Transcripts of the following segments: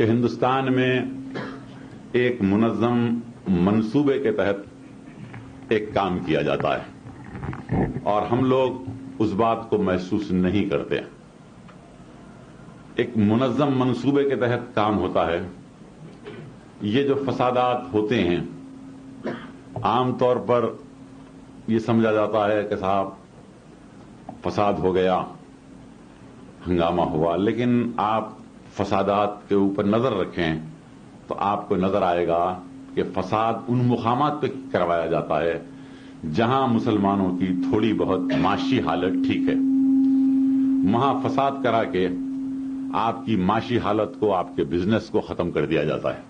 کہ ہندوستان میں ایک منظم منصوبے کے تحت ایک کام کیا جاتا ہے اور ہم لوگ اس بات کو محسوس نہیں کرتے. ایک منظم منصوبے کے تحت کام ہوتا ہے. یہ جو فسادات ہوتے ہیں عام طور پر یہ سمجھا جاتا ہے کہ صاحب فساد ہو گیا، ہنگامہ ہوا، لیکن آپ فسادات کے اوپر نظر رکھیں تو آپ کو نظر آئے گا کہ فساد ان مقامات پہ کروایا جاتا ہے جہاں مسلمانوں کی تھوڑی بہت معاشی حالت ٹھیک ہے. وہاں فساد کرا کے آپ کی معاشی حالت کو، آپ کے بزنس کو ختم کر دیا جاتا ہے.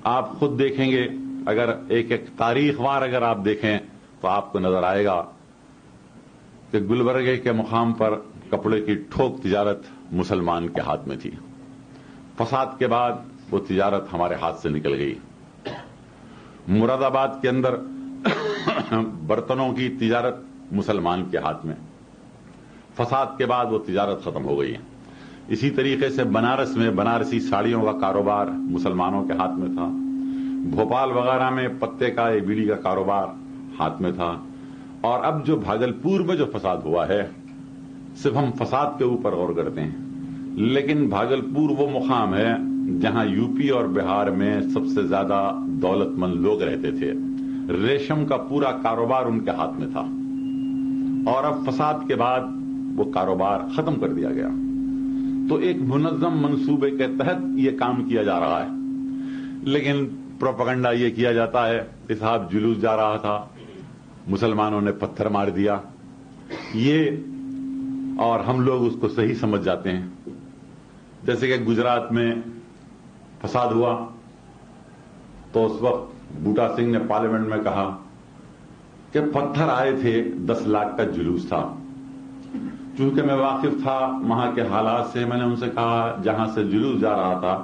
آپ خود دیکھیں گے، اگر ایک تاریخ وار اگر آپ دیکھیں تو آپ کو نظر آئے گا کہ گلبرگے کے مقام پر کپڑے کی ٹھوک تجارت مسلمان کے ہاتھ میں تھی. فساد کے بعد وہ تجارت ہمارے ہاتھ سے نکل گئی. مراد آباد کے اندر برتنوں کی تجارت مسلمان کے ہاتھ میں، فساد کے بعد وہ تجارت ختم ہو گئی. اسی طریقے سے بنارس میں بنارسی ساڑیوں کا کاروبار مسلمانوں کے ہاتھ میں تھا. بھوپال وغیرہ میں پتے کا بیڑی کا کاروبار ہاتھ میں تھا. اور اب جو بھاگلپور میں جو فساد ہوا ہے، صرف ہم فساد کے اوپر غور کرتے ہیں، لیکن بھاگلپور وہ مقام ہے جہاں یو پی اور بہار میں سب سے زیادہ دولت مند لوگ رہتے تھے. ریشم کا پورا کاروبار ان کے ہاتھ میں تھا اور اب فساد کے بعد وہ کاروبار ختم کر دیا گیا. تو ایک منظم منصوبے کے تحت یہ کام کیا جا رہا ہے، لیکن پروپیگنڈا یہ کیا جاتا ہے کہ صاحب جلوس جا رہا تھا، مسلمانوں نے پتھر مار دیا، یہ، اور ہم لوگ اس کو صحیح سمجھ جاتے ہیں. جیسے کہ گجرات میں فساد ہوا تو اس وقت بوٹا سنگھ نے پارلیمنٹ میں کہا کہ پتھر آئے تھے، 10 لاکھ کا جلوس تھا. چونکہ میں واقف تھا وہاں کے حالات سے، میں نے ان سے کہا جہاں سے جلوس جا رہا تھا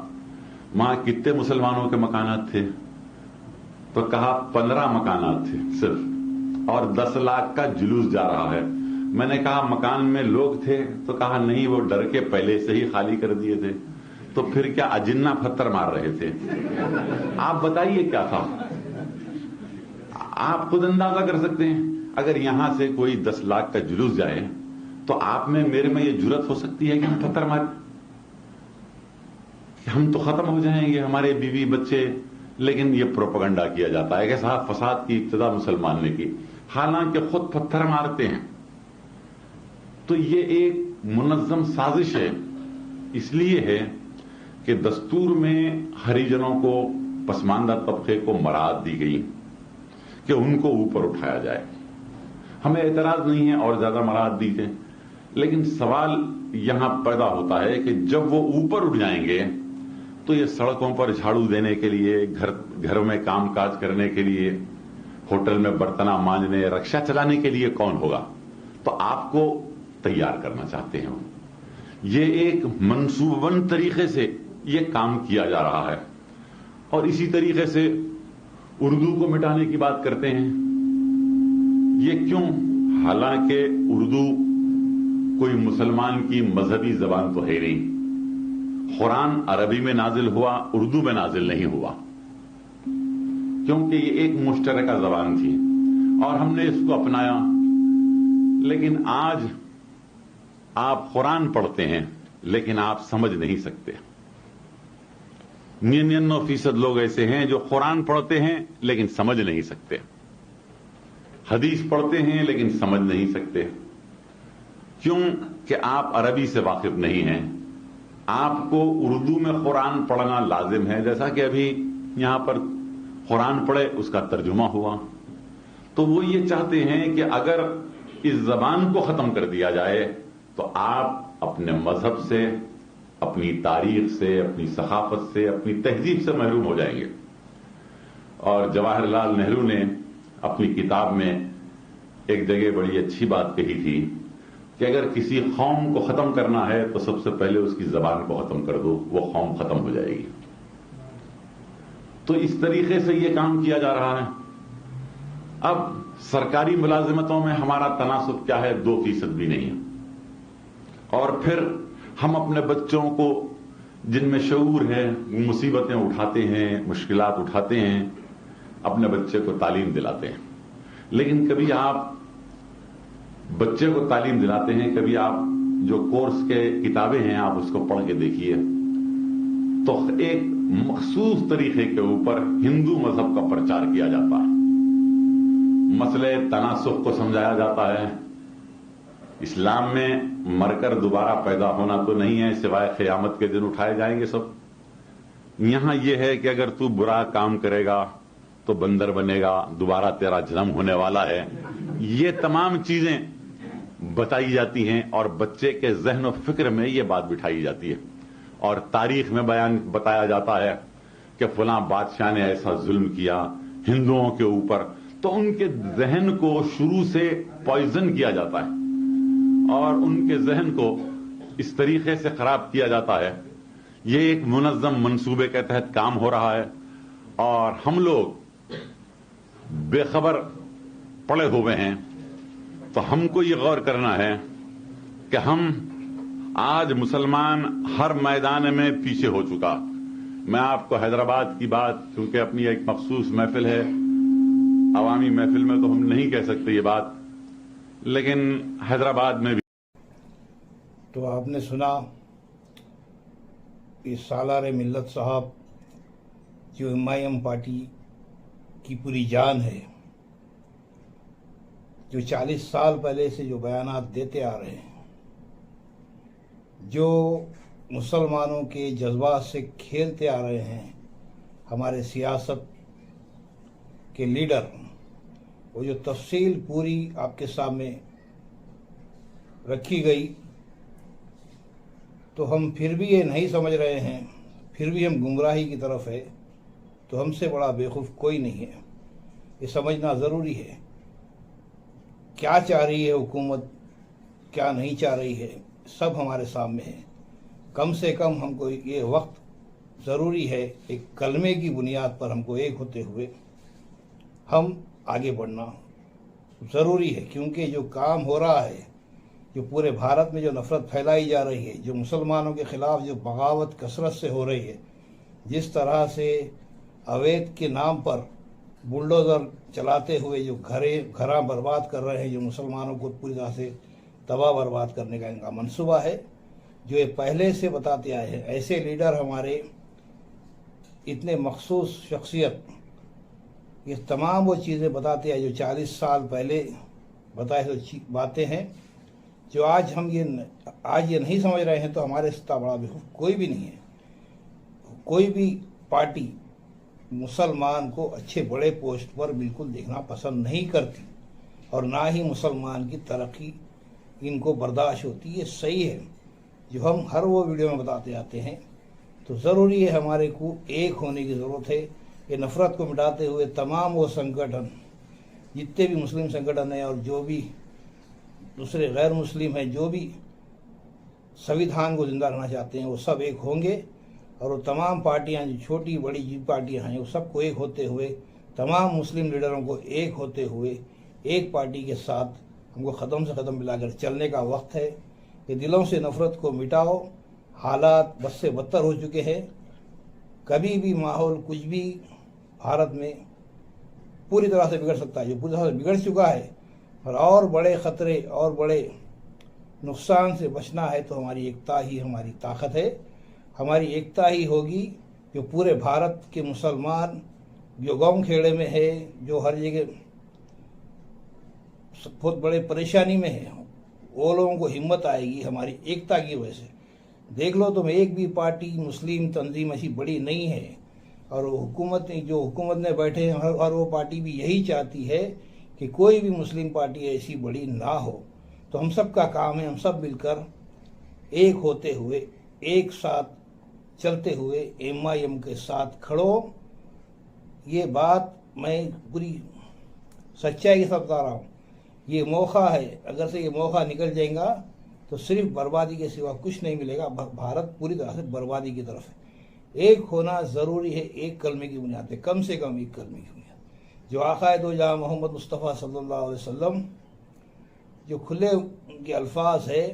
وہاں کتنے مسلمانوں کے مکانات تھے؟ تو کہا 15 مکانات تھے صرف، اور 10 لاکھ کا جلوس جا رہا ہے. میں نے کہا مکان میں لوگ تھے؟ تو کہا نہیں، وہ ڈر کے پہلے سے ہی خالی کر دیے تھے. تو پھر کیا اجنہ پتھر مار رہے تھے؟ آپ بتائیے کیا تھا؟ آپ خود اندازہ کر سکتے ہیں. اگر یہاں سے کوئی 10 لاکھ کا جلوس جائے تو آپ میں، میرے میں یہ جرت ہو سکتی ہے کہ ہم پتھر ماریں؟ ہم تو ختم ہو جائیں گے، ہمارے بیوی بچے. لیکن یہ پروپیگنڈا کیا جاتا ہے کہ صاحب فساد کی ابتدا مسلمان نے کی، حالانکہ خود پتھر مارتے ہیں. تو یہ ایک منظم سازش ہے. اس لیے ہے کہ دستور میں ہریجنوں کو، پسماندہ طبقے کو مراعات دی گئی کہ ان کو اوپر اٹھایا جائے. ہمیں اعتراض نہیں ہے اور زیادہ مراعات دی جائے، لیکن سوال یہاں پیدا ہوتا ہے کہ جب وہ اوپر اٹھ جائیں گے تو یہ سڑکوں پر جھاڑو دینے کے لیے، گھروں میں کام کاج کرنے کے لیے، ہوٹل میں برتنا مانجنے، رکشا چلانے کے لیے کون ہوگا؟ تو آپ کو تیار کرنا چاہتے ہیں. یہ ایک منصوبہ بند طریقے سے یہ کام کیا جا رہا ہے. اور اسی طریقے سے اردو کو مٹانے کی بات کرتے ہیں. یہ کیوں؟ حالانکہ اردو کوئی مسلمان کی مذہبی زبان تو ہے نہیں. قرآن عربی میں نازل ہوا، اردو میں نازل نہیں ہوا، کیونکہ یہ ایک مشترکہ زبان تھی اور ہم نے اس کو اپنایا. لیکن آج آپ قرآن پڑھتے ہیں لیکن آپ سمجھ نہیں سکتے. 99% لوگ ایسے ہیں جو قرآن پڑھتے ہیں لیکن سمجھ نہیں سکتے، حدیث پڑھتے ہیں لیکن سمجھ نہیں سکتے. کیوں؟ کہ آپ عربی سے واقف نہیں ہیں. آپ کو اردو میں قرآن پڑھنا لازم ہے، جیسا کہ ابھی یہاں پر قرآن پڑھے اس کا ترجمہ ہوا. تو وہ یہ چاہتے ہیں کہ اگر اس زبان کو ختم کر دیا جائے تو آپ اپنے مذہب سے، اپنی تاریخ سے، اپنی ثقافت سے، اپنی تہذیب سے محروم ہو جائیں گے. اور جواہر لال نہرو نے اپنی کتاب میں ایک جگہ بڑی اچھی بات کہی تھی کہ اگر کسی قوم کو ختم کرنا ہے تو سب سے پہلے اس کی زبان کو ختم کر دو، وہ قوم ختم ہو جائے گی. تو اس طریقے سے یہ کام کیا جا رہا ہے. اب سرکاری ملازمتوں میں ہمارا تناسب کیا ہے؟ 2% بھی نہیں ہے. اور پھر ہم اپنے بچوں کو جن میں شعور ہے، مصیبتیں اٹھاتے ہیں، مشکلات اٹھاتے ہیں، اپنے بچے کو تعلیم دلاتے ہیں. لیکن کبھی آپ بچے کو تعلیم دلاتے ہیں، کبھی آپ جو کورس کے کتابیں ہیں آپ اس کو پڑھ کے دیکھیے تو ایک مخصوص طریقے کے اوپر ہندو مذہب کا پرچار کیا جاتا ہے. مسئلے تناسخ کو سمجھایا جاتا ہے. اسلام میں مر کر دوبارہ پیدا ہونا تو نہیں ہے، سوائے قیامت کے دن اٹھائے جائیں گے سب. یہاں یہ ہے کہ اگر تو برا کام کرے گا تو بندر بنے گا، دوبارہ تیرا جنم ہونے والا ہے. یہ تمام چیزیں بتائی جاتی ہیں اور بچے کے ذہن و فکر میں یہ بات بٹھائی جاتی ہے. اور تاریخ میں بتایا جاتا ہے کہ فلاں بادشاہ نے ایسا ظلم کیا ہندوؤں کے اوپر، تو ان کے ذہن کو شروع سے پوائزن کیا جاتا ہے اور ان کے ذہن کو اس طریقے سے خراب کیا جاتا ہے. یہ ایک منظم منصوبے کے تحت کام ہو رہا ہے اور ہم لوگ بے خبر پڑے ہوئے ہیں. تو ہم کو یہ غور کرنا ہے کہ ہم آج مسلمان ہر میدان میں پیچھے ہو چکا. میں آپ کو حیدرآباد کی بات، کیونکہ اپنی ایک مخصوص محفل ہے، عوامی محفل میں تو ہم نہیں کہہ سکتے یہ بات، لیکن حیدرآباد میں بھی. تو آپ نے سنا یہ سالار ملت صاحب جو ایم پارٹی کی پوری جان ہے، جو 40 سال پہلے سے جو بیانات دیتے آ رہے ہیں، جو مسلمانوں کے جذبات سے کھیلتے آ رہے ہیں، ہمارے سیاست کے لیڈر، وہ جو تفصیل پوری آپ کے سامنے رکھی گئی، تو ہم پھر بھی یہ نہیں سمجھ رہے ہیں، پھر بھی ہم گمراہی کی طرف ہے. تو ہم سے بڑا بیوقوف کوئی نہیں ہے. یہ سمجھنا ضروری ہے کیا چاہ رہی ہے حکومت، کیا نہیں چاہ رہی ہے، سب ہمارے سامنے ہے. کم سے کم ہم کو یہ وقت ضروری ہے، ایک کلمے کی بنیاد پر ہم کو ایک ہوتے ہوئے ہم آگے بڑھنا ضروری ہے. کیونکہ جو کام ہو رہا ہے، جو پورے بھارت میں جو نفرت پھیلائی جا رہی ہے، جو مسلمانوں کے خلاف جو بغاوت کثرت سے ہو رہی ہے، جس طرح سے اویت کے نام پر بلڈوزر چلاتے ہوئے جو گھراں برباد کر رہے ہیں، جو مسلمانوں کو پوری طرح سے تباہ برباد کرنے کا ان کا منصوبہ ہے، جو یہ پہلے سے بتاتے آئے ہیں. ایسے لیڈر ہمارے اتنے مخصوص شخصیت یہ تمام وہ چیزیں بتاتے ہیں جو 40 سال پہلے بتائے ہوئے باتیں ہیں، جو آج ہم یہ نہیں سمجھ رہے ہیں. تو ہمارے سے بڑا بیوقوف کوئی بھی نہیں ہے. کوئی بھی پارٹی مسلمان کو اچھے بڑے پوسٹ پر بالکل دیکھنا پسند نہیں کرتی، اور نہ ہی مسلمان کی ترقی ان کو برداشت ہوتی. یہ صحیح ہے جو ہم ہر وہ ویڈیو میں بتاتے آتے ہیں. تو ضروری ہے ہمارے کو ایک ہونے کی ضرورت ہے. یہ نفرت کو مٹاتے ہوئے تمام وہ سنگٹھن، جتنے بھی مسلم سنگٹھن ہیں اور جو بھی دوسرے غیر مسلم ہیں، جو بھی سویدھان کو زندہ رکھنا چاہتے ہیں، وہ سب ایک ہوں گے. اور وہ تمام پارٹیاں جو چھوٹی بڑی جی پارٹیاں ہیں، وہ سب کو ایک ہوتے ہوئے، تمام مسلم لیڈروں کو ایک ہوتے ہوئے ایک پارٹی کے ساتھ ہم کو ختم سے ختم ملا کر چلنے کا وقت ہے. کہ دلوں سے نفرت کو مٹاؤ. حالات بد سے بدتر ہو چکے ہیں. کبھی بھی ماحول کچھ بھی بھارت میں پوری طرح سے بگڑ سکتا ہے، جو پوری طرح سے بگڑ چکا ہے. اور بڑے خطرے اور بڑے نقصان سے بچنا ہے تو ہماری ایکتا ہی ہماری طاقت ہے. ہماری ایکتا ہی ہوگی. جو پورے بھارت کے مسلمان جو گاؤں کھیڑے میں ہے، جو ہر جگہ بہت بڑے پریشانی میں ہے، وہ لوگوں کو ہمت آئے گی ہماری ایکتا کی وجہ سے. دیکھ لو تم، ایک بھی پارٹی مسلم تنظیم ایسی بڑی نہیں ہے. اور جو حکومت میں بیٹھے ہیں، ہر وہ پارٹی بھی یہی چاہتی ہے کہ کوئی بھی مسلم پارٹی ایسی بڑی نہ ہو. تو ہم سب کا کام ہے، ہم سب مل کر ایک ہوتے ہوئے، ایک ساتھ چلتے ہوئے ایم کے ساتھ کھڑو. یہ بات میں پوری سچائی کے ساتھ بتا رہا ہوں. یہ موقع ہے، اگر سے یہ موقع نکل جائے گا تو صرف بربادی کے سوا کچھ نہیں ملے گا. بھارت پوری طرح سے بربادی کی طرف ہے. ایک ہونا ضروری ہے، ایک کلمے کی بنیاد پہ، کم سے کم ایک کلمے کی بنیاد. جو آقا دو جہاں محمد مصطفیٰ صلی اللہ علیہ وسلم جو کھلے ان کے الفاظ ہے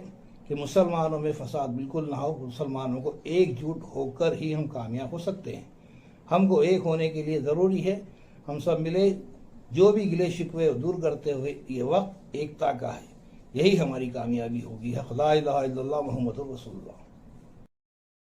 کہ مسلمانوں میں فساد بالکل نہ ہو. مسلمانوں کو ایک جٹ ہو کر ہی ہم کامیاب ہو سکتے ہیں. ہم کو ایک ہونے کے لیے ضروری ہے ہم سب ملے جو بھی گلے شکوے دور کرتے ہوئے یہ وقت ایکتا کا ہے. یہی ہماری کامیابی ہوگی. لا الہ الا اللہ محمد رسول اللہ.